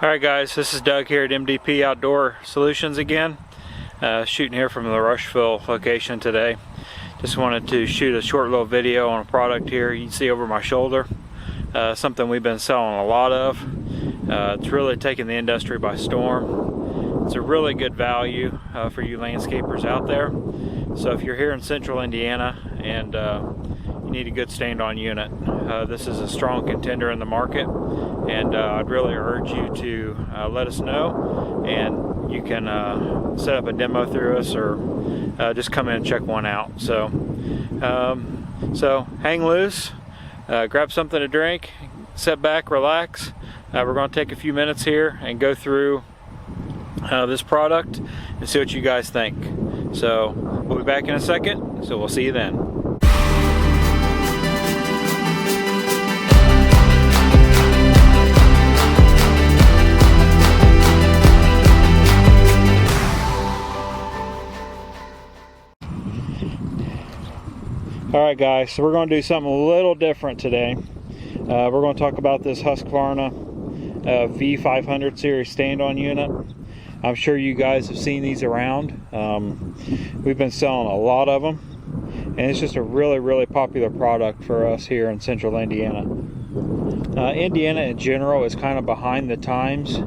Alright guys, this is Doug here at MDP Outdoor Solutions again. Shooting here from the Rushville location today. Just wanted to shoot a short little video on a product here you can see over my shoulder. Something we've been selling a lot of. It's really taken the industry by storm. It's a really good value for you landscapers out there. So if you're here in central Indiana and you need a good stand-on unit, this is a strong contender in the market, and I'd really urge you to let us know, and you can set up a demo through us, or just come in and check one out. So hang loose, grab something to drink, sit back, relax. We're going to take a few minutes here and go through this product and see what you guys think. So we'll be back in a second, so we'll see you then. Alright guys, so we're going to do something a little different today. We're going to talk about this Husqvarna V500 Series stand-on unit. I'm sure you guys have seen these around. We've been selling a lot of them, and it's just a really popular product for us here in central Indiana. Indiana in general is kind of behind the times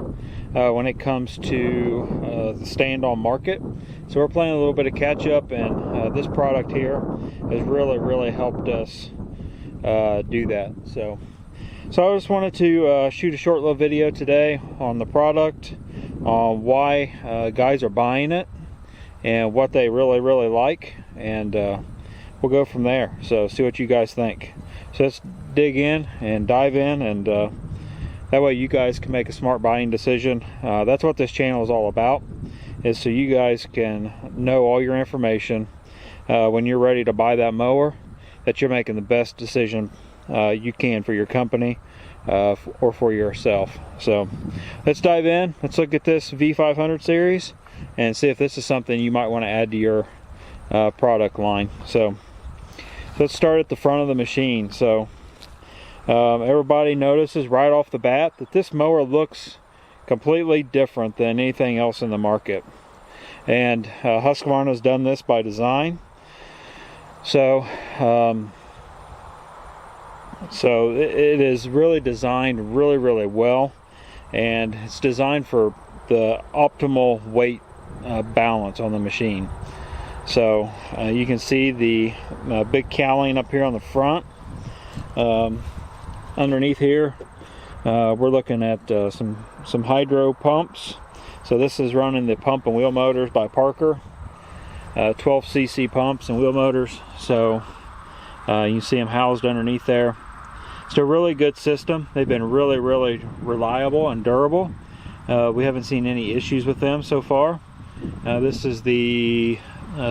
when it comes to the stand-on market. So we're playing a little bit of catch up, and this product here has really helped us do that. So I just wanted to shoot a short little video today on the product, on why guys are buying it and what they really like, and we'll go from there. So see what you guys think. So let's dig in and dive in, and that way you guys can make a smart buying decision. That's what this channel is all about, is so you guys can know all your information when you're ready to buy that mower, that you're making the best decision you can for your company or for yourself. So let's dive in. Let's look at this V500 series and see if this is something you might want to add to your product line. So let's start at the front of the machine. So everybody notices right off the bat that this mower looks completely different than anything else in the market, and Husqvarna has done this by design. So it is really designed really well, and it's designed for the optimal weight balance on the machine. So you can see the big cowling up here on the front. Underneath here we're looking at some hydro pumps. So this is running the pump and wheel motors by Parker, 12cc pumps and wheel motors. So you can see them housed underneath there. It's a really good system. They've been really reliable and durable. We haven't seen any issues with them so far. This is the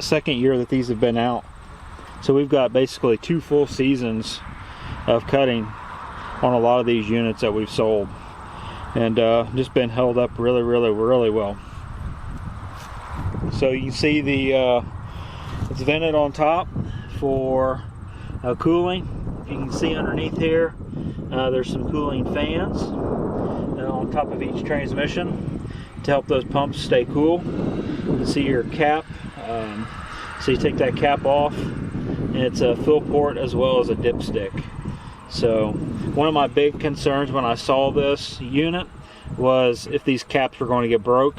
second year that these have been out, so we've got basically 2 full seasons of cutting on a lot of these units that we've sold, and just been held up really well. So you can see the it's vented on top for cooling. You can see underneath here there's some cooling fans on top of each transmission to help those pumps stay cool. You can see your cap. So you take that cap off, and it's a fill port as well as a dipstick. So one of my big concerns when I saw this unit was if these caps were going to get broke,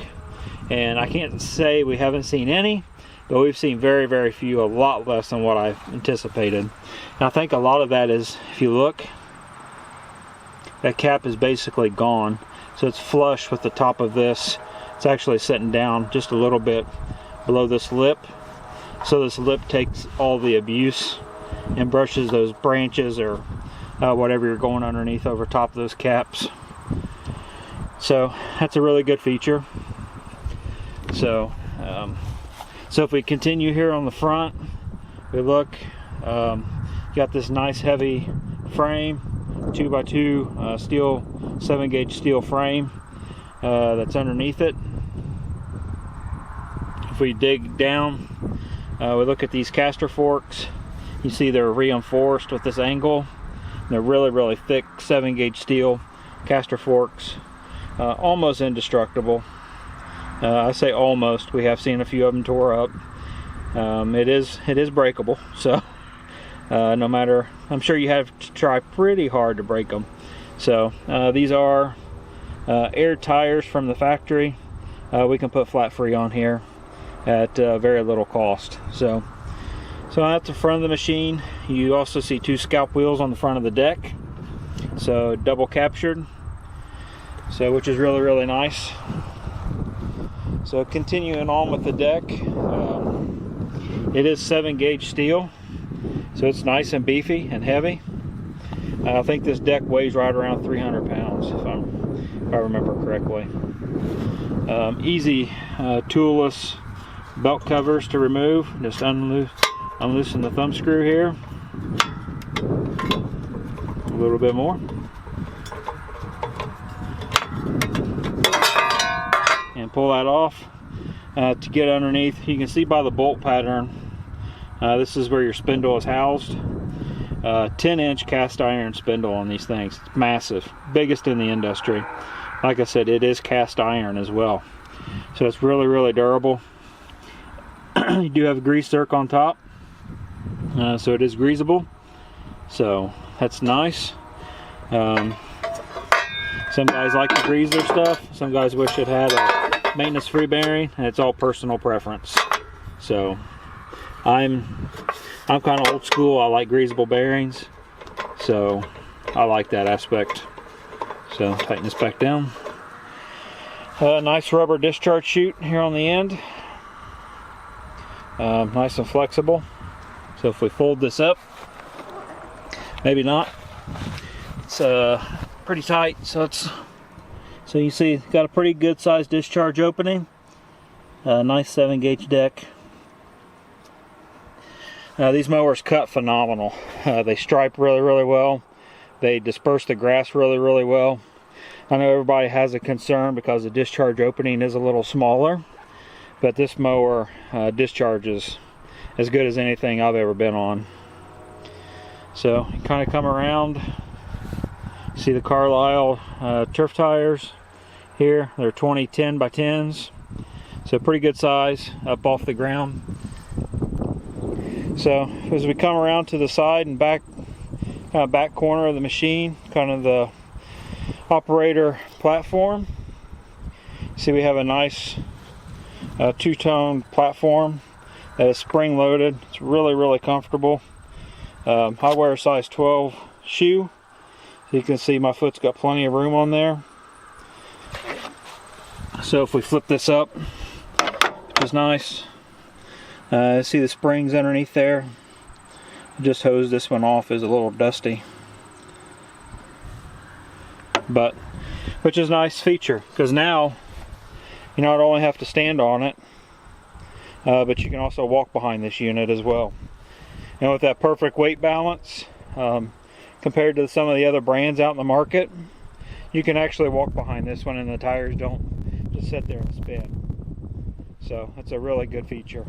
and I can't say we haven't seen any, but we've seen very few, a lot less than what I anticipated. And I think a lot of that is, if you look, that cap is basically gone, so it's flush with the top of this. It's actually sitting down just a little bit below this lip, so this lip takes all the abuse and brushes those branches or whatever you're going underneath over top of those caps. So that's a really good feature. So if we continue here on the front, we look, got this nice heavy frame, 2x2 steel, 7-gauge steel frame that's underneath it. If we dig down, we look at these caster forks. You see they're reinforced with this angle. They're really thick 7-gauge steel caster forks. almost indestructible. I say almost. We have seen a few of them tore up. It is breakable, so no matter, I'm sure you have to try pretty hard to break them. So these are air tires from the factory. We can put flat free on here at very little cost. So at the front of the machine, you also see two scalp wheels on the front of the deck, so double captured, so which is really nice. So continuing on with the deck, it is 7-gauge steel, so it's nice and beefy and heavy. I think this deck weighs right around 300 pounds, if I remember correctly. Easy toolless belt covers to remove. Just unloosen the thumb screw here. A little bit more. And pull that off. To get underneath, you can see by the bolt pattern, this is where your spindle is housed. 10-inch cast iron spindle on these things. It's massive, biggest in the industry. Like I said, it is cast iron as well, so it's really durable. You do have a grease zerk on top, so it is greasable, so that's nice. Some guys like to grease their stuff. Some guys wish it had a maintenance free bearing, and it's all personal preference. So I'm kind of old school. I like greasable bearings, so I like that aspect. So tighten this back down. Nice rubber discharge chute here on the end. Nice and flexible. So if we fold this up, maybe not. It's pretty tight. So you see, it's got a pretty good sized discharge opening. Nice 7-gauge deck. These mowers cut phenomenal. They stripe really well. They disperse the grass really well. I know everybody has a concern because the discharge opening is a little smaller, but this mower discharges as good as anything I've ever been on. So you kind of come around, see the Carlisle turf tires here. They're 2010 by 10s, so pretty good size up off the ground. So as we come around to the side and back corner of the machine, kind of the operator platform, see we have a nice two-tone platform that is spring loaded. It's really comfortable. I wear a size 12 shoe, so you can see my foot's got plenty of room on there. So if we flip this up, which is nice, see the springs underneath there. Just hose this one off, is a little dusty, but which is a nice feature, because now you not only have to stand on it, but you can also walk behind this unit as well. And with that perfect weight balance, compared to some of the other brands out in the market, you can actually walk behind this one and the tires don't just sit there and spin. So that's a really good feature.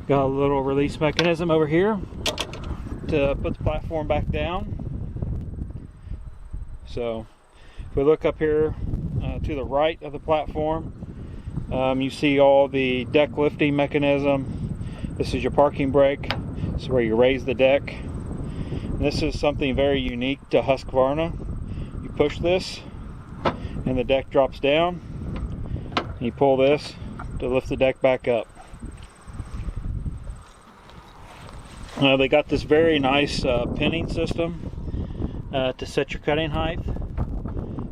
Got a little release mechanism over here to put the platform back down. So if we look up here to the right of the platform, you see all the deck lifting mechanism. This is your parking brake. This is where you raise the deck. And this is something very unique to Husqvarna. You push this and the deck drops down. And you pull this to lift the deck back up. They got this very nice pinning system to set your cutting height.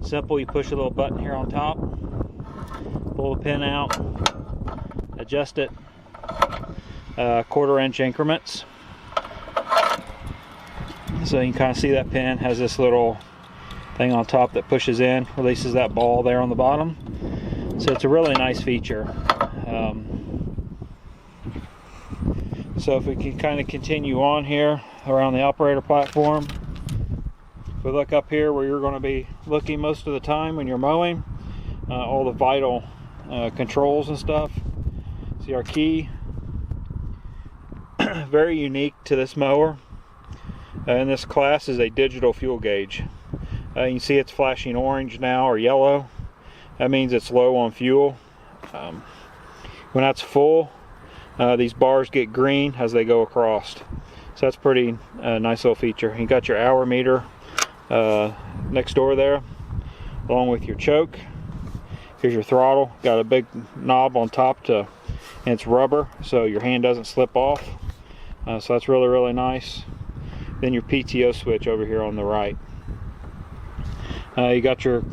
Simple, you push a little button here on top, pull the pin out, adjust it, 1/4 inch increments. So you can kind of see that pin has this little thing on top that pushes in, releases that ball there on the bottom. So it's a really nice feature. So if we can kind of continue on here around the operator platform, if we look up here where you're going to be looking most of the time when you're mowing, all the vital controls and stuff. See our key, very unique to this mower. In this class is a digital fuel gauge. You can see it's flashing orange now, or yellow. That means it's low on fuel. When that's full, these bars get green as they go across. So that's pretty nice little feature. You got your hour meter next door there, along with your choke. Here's your throttle. Got a big knob on top and it's rubber, so your hand doesn't slip off. So that's really, really nice. Then your PTO switch over here on the right. You got your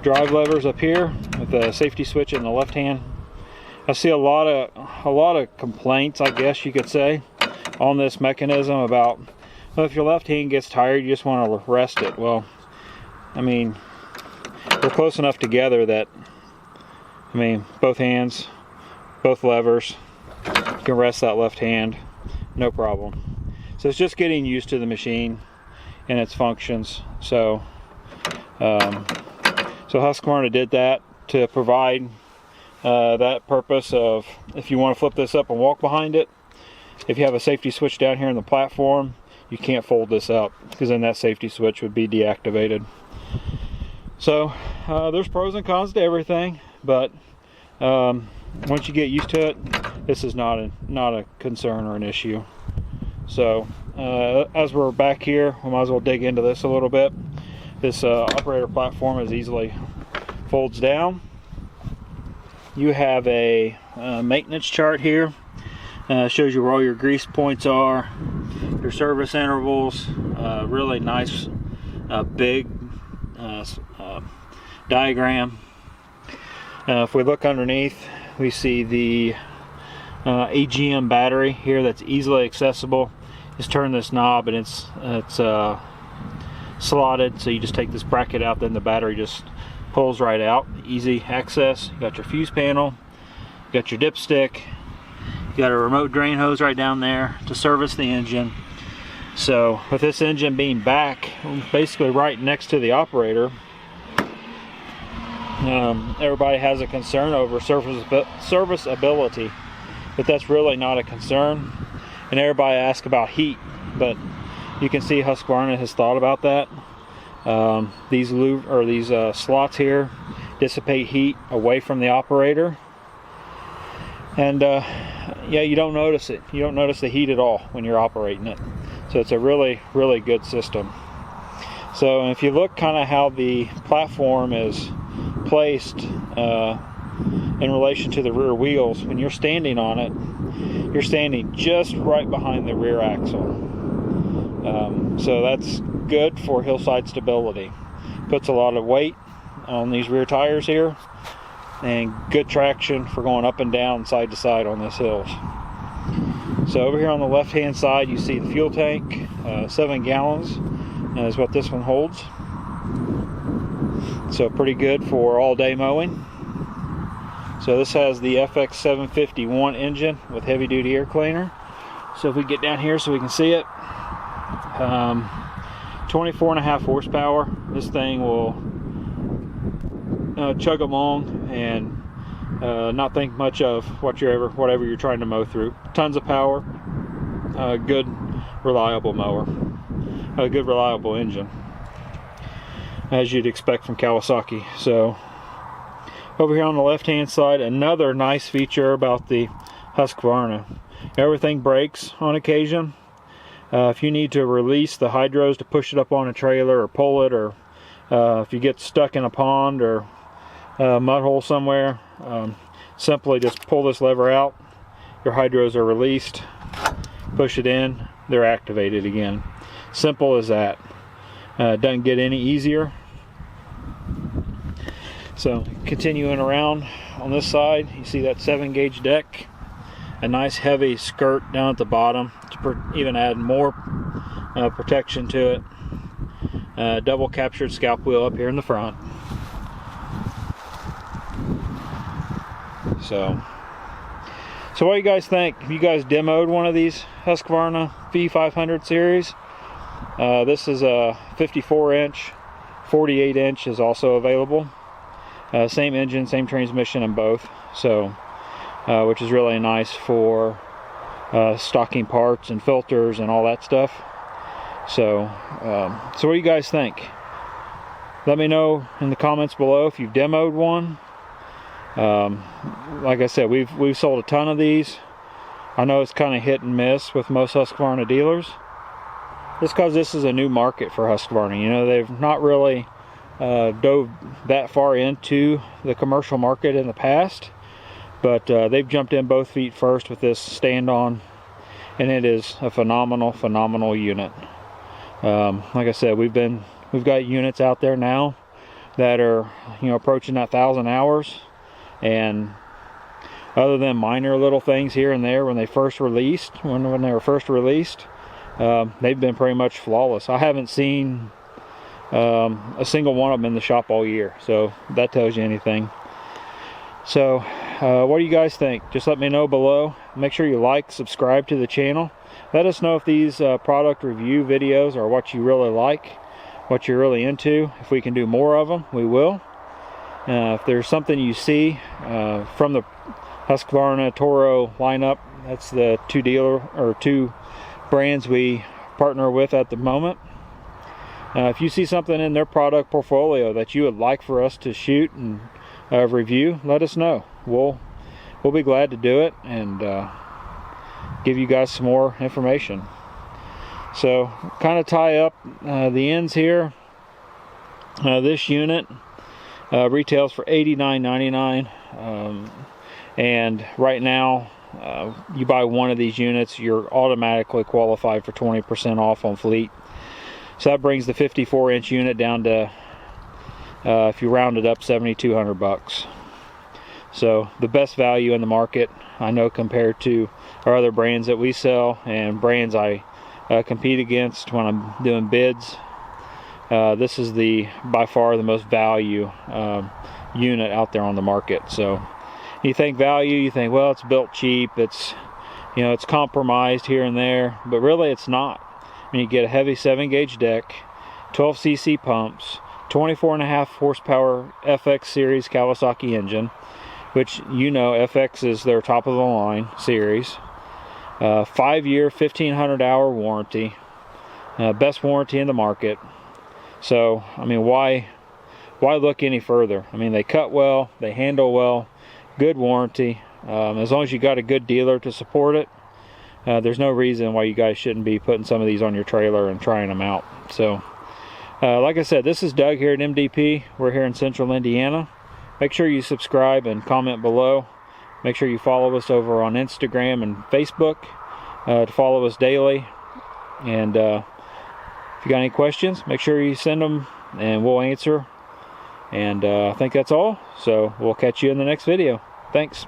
drive levers up here with the safety switch in the left hand. I see a lot of complaints, I guess you could say, on this mechanism about, well, if your left hand gets tired, you just want to rest it. Well, I mean, they're close enough together that, I mean, both hands, both levers, you can rest that left hand, no problem. So it's just getting used to the machine and its functions. So Husqvarna did that to provide that purpose of, if you want to flip this up and walk behind it, if you have a safety switch down here in the platform, you can't fold this up, because then that safety switch would be deactivated. So there's pros and cons to everything, but once you get used to it, this is not a concern or an issue. So as we're back here, we might as well dig into this a little bit. This operator platform is easily folds down. You have a maintenance chart here. Shows you where all your grease points are, your service intervals. Really nice big diagram. If we look underneath, we see the AGM battery here that's easily accessible. Just turn this knob and it's slotted, so you just take this bracket out, then the battery just pulls right out. Easy access. You got your fuse panel, you got your dipstick, you got a remote drain hose right down there to service the engine. So with this engine being back basically right next to the operator, everybody has a concern over serviceability, but that's really not a concern. And everybody asks about heat, but you can see Husqvarna has thought about that. These slots here dissipate heat away from the operator, and yeah, you don't notice it. You don't notice the heat at all when you're operating it. So it's a really, really good system. So if you look kind of how the platform is placed in relation to the rear wheels, when you're standing on it, you're standing just right behind the rear axle. So that's good for hillside stability. Puts a lot of weight on these rear tires here, and good traction for going up and down, side to side on this hills. So over here on the left hand side, you see the fuel tank. 7 gallons is what this one holds. So pretty good for all day mowing. So this has the FX751 engine with heavy duty air cleaner. So if we get down here so we can see it, 24.5 horsepower. This thing will chug along and not think much of whatever you're trying to mow through. Tons of power, good reliable mower, a good reliable engine, as you'd expect from Kawasaki. So over here on the left hand side, another nice feature about the Husqvarna, everything brakes on occasion. If you need to release the hydros to push it up on a trailer or pull it, or if you get stuck in a pond or a mud hole somewhere, simply just pull this lever out, your hydros are released, push it in, they're activated again. Simple as that. Doesn't get any easier. So continuing around on this side, you see that 7-gauge deck, a nice heavy skirt down at the bottom to even add more protection to it. Double captured scalp wheel up here in the front. So what do you guys think? Have you guys demoed one of these Husqvarna V500 series? This is a 54-inch, 48-inch is also available. Same engine, same transmission in both. So, which is really nice for stocking parts and filters and all that stuff. So, so what do you guys think? Let me know in the comments below if you've demoed one. Like I said, we've sold a ton of these. I know it's kind of hit and miss with most Husqvarna dealers, just because this is a new market for Husqvarna. You know, they've not really dove that far into the commercial market in the past, but they've jumped in both feet first with this stand-on, and it is a phenomenal unit. Like I said, we've got units out there now that are, you know, approaching that 1,000 hours, and other than minor little things here and there when they were first released, they've been pretty much flawless. I haven't seen a single one of them in the shop all year, so that tells you anything. So what do you guys think? Just let me know below. Make sure you like, subscribe to the channel. Let us know if these product review videos are what you really like, what you're really into. If we can do more of them, we will. If there's something you see from the Husqvarna Toro lineup, that's the two brands we partner with at the moment. If you see something in their product portfolio that you would like for us to shoot and review, let us know. We'll be glad to do it and give you guys some more information. So, kind of tie up the ends here. This unit retails for $89.99, and right now you buy one of these units, you're automatically qualified for 20% off on fleet. So that brings the 54-inch unit down to, if you round it up, $7,200. So the best value in the market, I know, compared to our other brands that we sell and brands I compete against when I'm doing bids. This is by far the most value unit out there on the market. So you think value, you think, well, it's built cheap, it's, you know, it's compromised here and there, but really it's not. I mean, you get a heavy 7-gauge deck, 12cc pumps, 24.5 horsepower FX series Kawasaki engine, which, you know, FX is their top of the line series. 5-year 1,500 hour warranty, best warranty in the market. So I mean, why look any further? I mean, they cut well, they handle well, good warranty. As long as you got a good dealer to support it, there's no reason why you guys shouldn't be putting some of these on your trailer and trying them out. So like I said, this is Doug here at MDP. We're here in Central Indiana. Make sure you subscribe and comment below. Make sure you follow us over on Instagram and Facebook to follow us daily. And if you got any questions, make sure you send them and we'll answer. And I think that's all. So we'll catch you in the next video. Thanks.